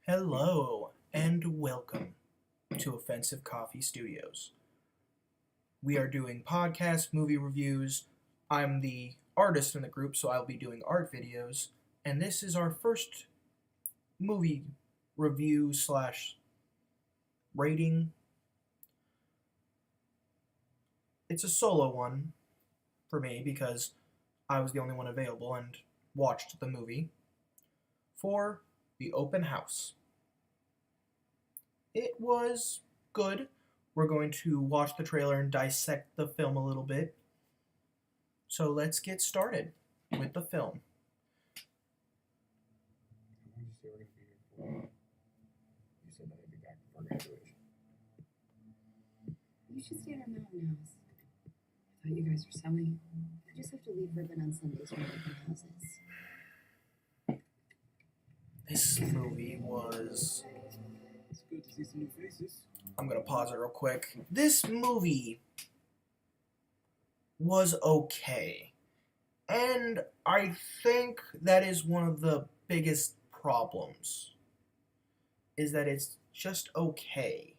Hello and welcome to Offensive Coffee Studios. We are doing podcast movie reviews. I'm the artist in the group, so I'll be doing art videos. And this is our first movie review slash rating. It's a solo one for me because I was the only one available and watched the movie for The Open House. It was good. We're going to watch the trailer and dissect the film a little bit. So let's get started with the film. When did you say we're going to be here for? You said that I'd be back before graduation. You should stay at our mountain house. I thought you guys were selling. I just have to leave for a bit on Sundays for open houses. This movie was... It's good to see some new faces. I'm going to pause it real quick. This movie was okay. And I think that is one of the biggest problems. Is that it's just okay.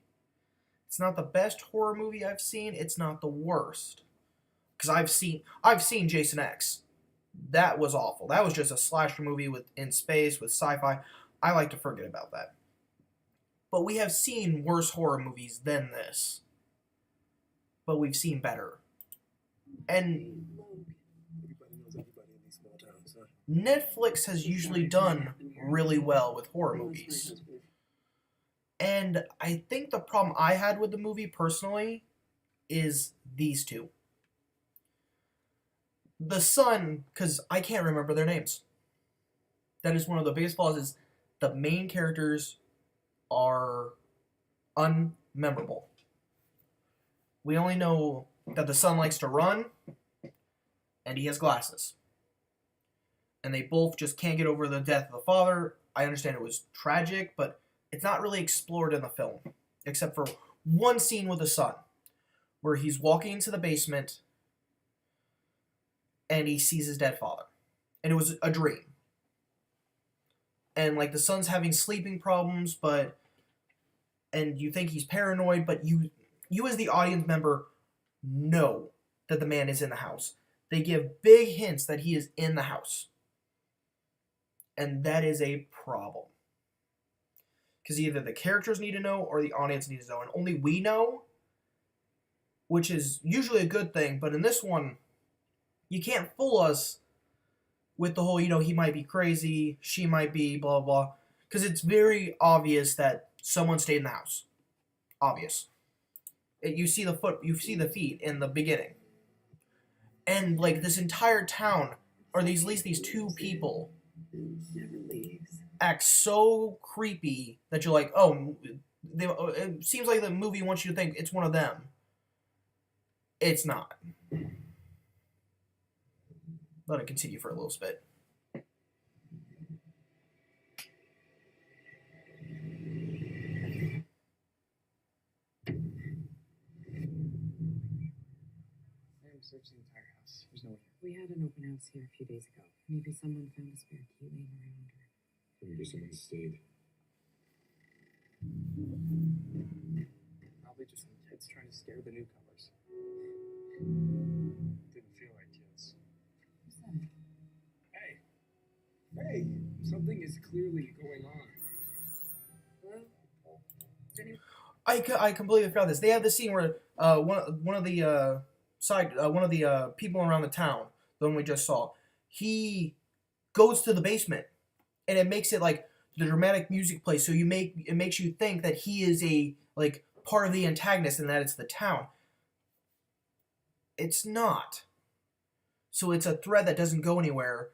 It's not the best horror movie I've seen. It's not the worst. Because I've seen Jason X. That was awful. That was just a slasher movie in space with sci-fi. I like to forget about that. But we have seen worse horror movies than this. But we've seen better. And Everybody knows everybody in these small towns, huh? Netflix has usually done really well with horror movies. And I think the problem I had with the movie personally is these two. The son, because I can't remember their names. That is one of the biggest flaws, is the main characters are unmemorable. We only know that the son likes to run, and he has glasses. And they both just can't get over the death of the father. I understand it was tragic, but it's not really explored in the film, except for one scene with the son, where he's walking into the basement, and he sees his dead father. And it was a dream. And, like, the son's having sleeping problems, and you think he's paranoid, but you as the audience member know that the man is in the house. They give big hints that he is in the house. And that is a problem. Because either the characters need to know or the audience needs to know. And only we know, which is usually a good thing. But in this one, you can't fool us with the whole, he might be crazy, she might be blah, blah. Because it's very obvious that someone stayed in the house. Obvious. You see the feet in the beginning. And, like, this entire town, or at least these two people, Never leaves. act so creepy that you're like, oh, it seems like the movie wants you to think it's one of them. It's not. Let it continue for a little bit. Sam searched the entire house. There's no one here. We had an open house here a few days ago. Maybe someone found a spare key laying around. Or... Maybe someone stayed. Probably just some kids trying to scare the newcomers. Didn't feel like kids. Who's that? Hey! Hey! Something is clearly going on. Hello? Is anyone... I completely forgot this. They have this scene where one of the people around the town, the one we just saw, he goes to the basement, and it makes it like the dramatic music plays. So it makes you think that he is a part of the antagonist and that it's the town. It's not. So it's a thread that doesn't go anywhere,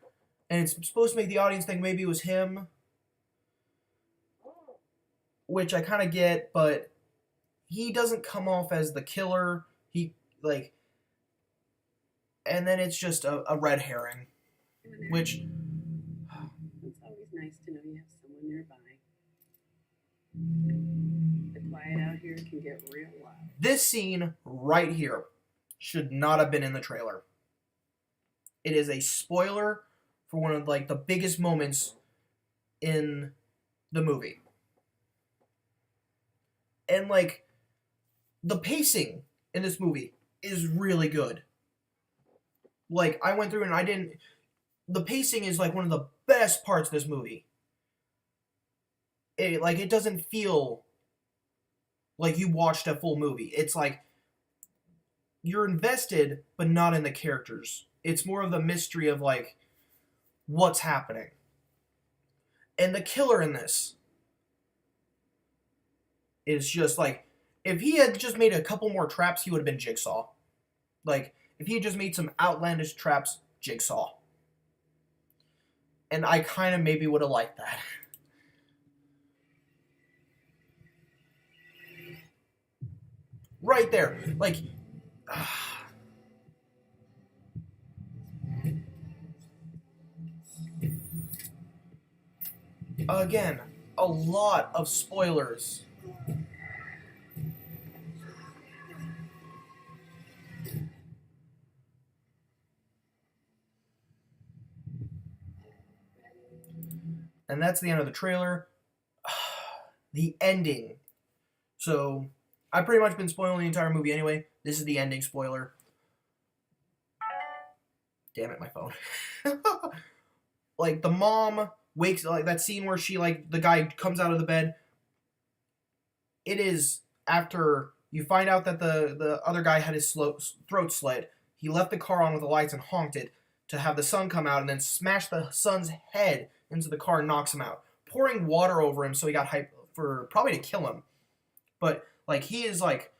and it's supposed to make the audience think maybe it was him, which I kind of get, but he doesn't come off as the killer. And then it's just a red herring, which... It's always nice to know you have someone nearby. The quiet out here can get real loud. This scene right here should not have been in the trailer. It is a spoiler for one of the biggest moments in the movie. And like the pacing in this movie is really good. Like I went through and I didn't. The pacing is like one of the best parts of this movie. It doesn't feel like you watched a full movie. It's like you're invested, but not in the characters. It's more of the mystery of like what's happening. And the killer in this is just like, if he had just made a couple more traps, he would have been Jigsaw. Like, if he had just made some outlandish traps, Jigsaw. And I kind of maybe would have liked that. Right there. Like, again, a lot of spoilers. And that's the end of the trailer. The ending. So, I've pretty much been spoiling the entire movie anyway. This is the ending spoiler. Damn it, my phone. Like, the mom wakes, like, that scene where she, like, the guy comes out of the bed. It is after you find out that the other guy had his throat slit. He left the car on with the lights and honked it to have the son come out and then smash the son's head into the car and knocks him out. Pouring water over him so he got hyped for probably to kill him. But, like, he is, like,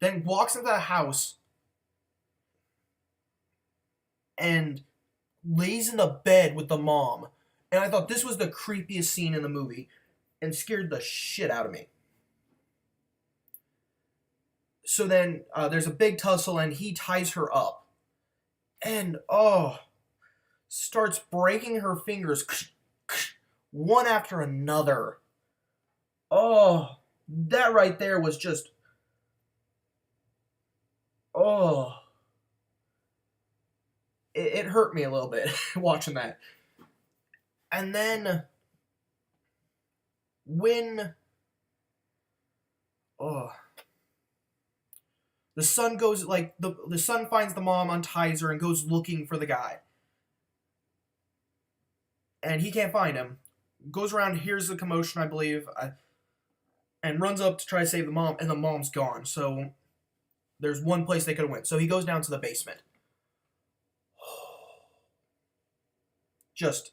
then walks into the house and lays in the bed with the mom. And I thought this was the creepiest scene in the movie and scared the shit out of me. So then there's a big tussle and he ties her up. And, starts breaking her fingers one after another. Oh, that right there was just, it hurt me a little bit watching that. And then when the son goes, like, the son finds the mom, unties her, and goes looking for the guy. And he can't find him. Goes around, hears the commotion, I believe, and runs up to try to save the mom, and the mom's gone. So there's one place they could have went. So he goes down to the basement. Just,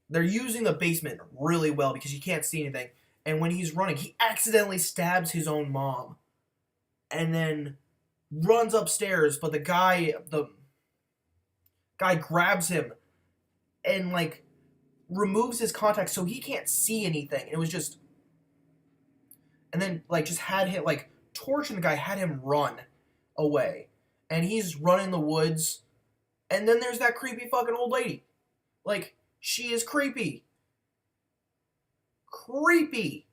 they're using the basement really well because you can't see anything. And when he's running, he accidentally stabs his own mom. And then runs upstairs, but the guy grabs him and, like, removes his contacts so he can't see anything. It was just, and then, like, just had him, like, torching the guy, had him run away. And he's running in the woods. And then there's that creepy fucking old lady. Like, she is creepy. Creepy.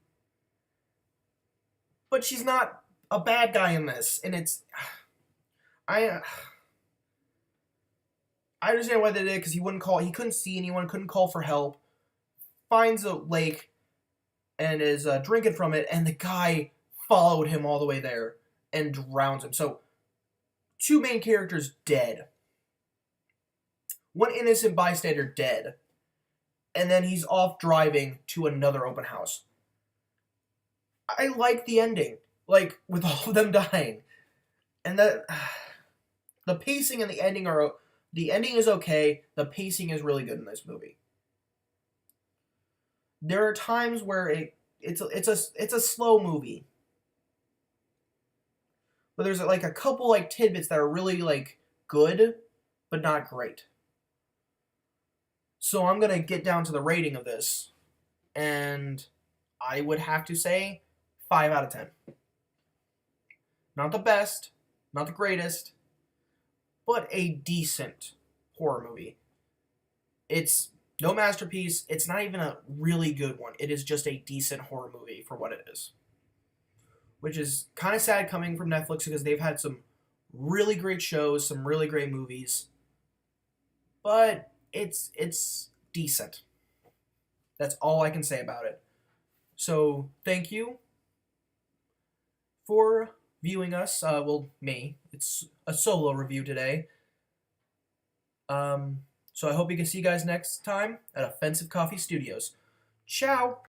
But she's not a bad guy in this. And it's, I understand why they did it, because he couldn't see anyone, couldn't call for help. Finds a lake and is drinking from it, and the guy followed him all the way there and drowns him. So, two main characters dead. One innocent bystander dead. And then he's off driving to another open house. I like the ending. Like, with all of them dying. And that, the pacing and the ending the ending is okay, the pacing is really good in this movie. There are times where it's a slow movie. But there's like a couple like tidbits that are really like good, but not great. So I'm gonna get down to the rating of this, and I would have to say 5 out of 10. Not the best, not the greatest, but a decent horror movie. It's no masterpiece. It's not even a really good one. It is just a decent horror movie for what it is. Which is kind of sad coming from Netflix because they've had some really great shows, some really great movies. But it's decent. That's all I can say about it. So, thank you for viewing us. Well, me. It's a solo review today. So I hope we can see you guys next time at Offensive Coffee Studios. Ciao!